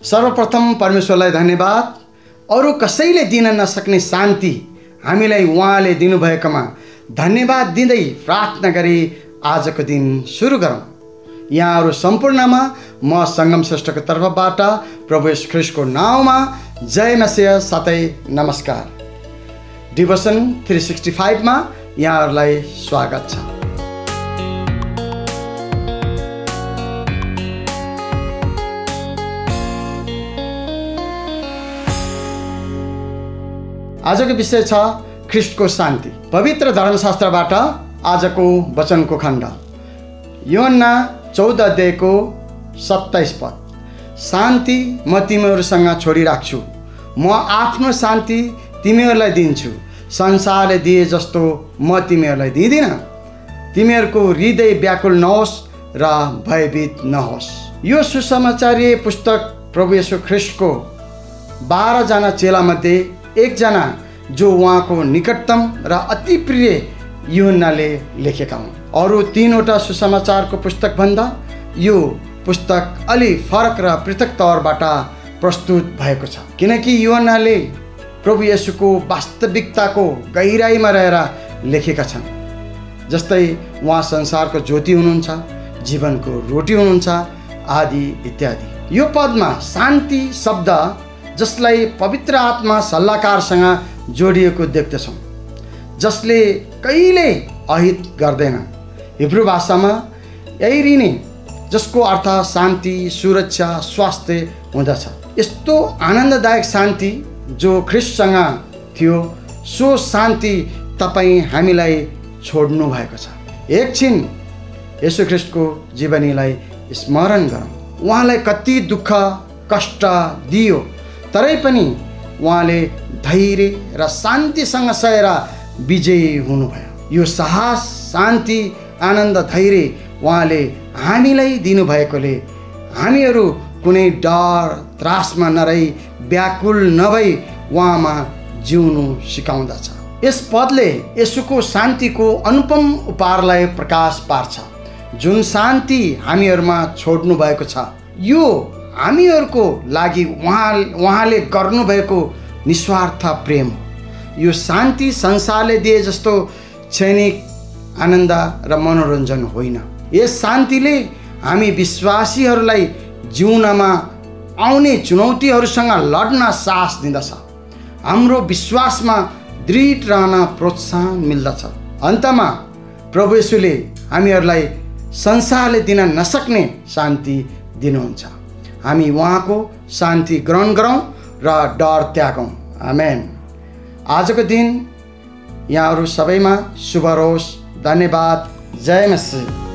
सर्वप्रथम परमेश्वरलाई धन्यवाद। अरू कसैले दिन नसक्ने शान्ति हामीलाई उहाँले दिनुभएकोमा धन्यवाद दिँदै प्रार्थना गरी आजको दिन सुरु गरौँ। यहाँहरू सम्पूर्णमा म सङ्गम श्रेष्ठको तर्फबाट प्रभु येशू ख्रीष्टको नाउँमा जय मसीह साथै नमस्कार। डिभोसन 365 मा यहाँहरूलाई स्वागत छ। आजको विषय छ ख्रीष्टको शान्ति। पवित्र धर्मशास्त्रबाट आजको वचनको खण्ड यूहन्ना 14 अध्यायको 27 पद। शान्ति म तिमीहरूसँग छोडिराख्छु, म आफ्नो शान्ति तिमीहरूलाई दिन्छु। संसारले दिए जस्तो म तिमीहरूलाई दिँदिन। तिमीहरूको हृदय व्याकुल नहोस् र भयभीत नहोस्। यो सुसमाचारीय पुस्तक प्रभु येशू ख्रीष्टको 12 जना चेलामध्ये एकजना जो उहाँको निकटतम र अति प्रिय यूहन्नाले लेखेका हुन्। अरू 3वटा सुसमाचारको पुस्तकभन्दा यो पुस्तक अलि फरक र पृथक तौरबाट प्रस्तुत भएको छ, किनकि यूहन्नाले प्रभु येशूको वास्तविकताको गहिराईमा रहेर लेखेका छन्। जस्तै उहाँ संसारको ज्योति हुनुहुन्छ, जीवनको रोटी हुनुहुन्छ आदि इत्यादि। यो पदमा शान्ति शब्द जसलाई पवित्र आत्मा सल्लाहकारसँग जोडिएको देख्दछौँ, जसले कहिले अहित गर्दैन। हिब्रू भाषामा एइरिने, जसको अर्थ शान्ति, सुरक्षा, स्वास्थ्य हुँदछ। यस्तो आनन्ददायक शान्ति जो ख्रीष्टसँग थियो, सो शान्ति तपाईँ हामीलाई छोड्नु भएको छ। एकछिन येशू ख्रीष्टको जीवनीलाई स्मरण गरौँ। उहाँलाई कति दुःख कष्ट दियो, तरै पनि उहाँले धैर्य र शान्तिसँग सहेर विजयी हुनुभयो। यो साहस, शान्ति, आनन्द, धैर्य उहाँले हामीलाई दिनुभएकोले हामीहरू कुनै डर त्रासमा नरही व्याकुल नभई उहाँमा जिउनु सिकाउँदछ। यस पदले येशूको शान्तिको अनुपम उपहारलाई प्रकाश पार्छ, जुन शान्ति हामीहरूमा छोड्नु भएको छ। यो हामीहरूको लागि उहाँले गर्नुभएको निस्वार्थ प्रेम हो। यो शान्ति संसारले दिए जस्तो क्षणिक आनन्द र मनोरञ्जन होइन। यस शान्तिले हामी विश्वासीहरूलाई जीवनमा आउने चुनौतीहरूसँग लड्न साहस दिँदछ। हाम्रो विश्वासमा दृढ रहन प्रोत्साहन मिल्दछ। अन्तमा प्रभु येशूले हामीहरूलाई संसारले दिन नसक्ने शान्ति दिनुहुन्छ। हामी उहाँको शान्ति ग्रहण गरौँ र डर त्यागौँ। आमेन। आजको दिन यहाँहरू सबैमा शुभ रहोस्। धन्यवाद। जय मसीह।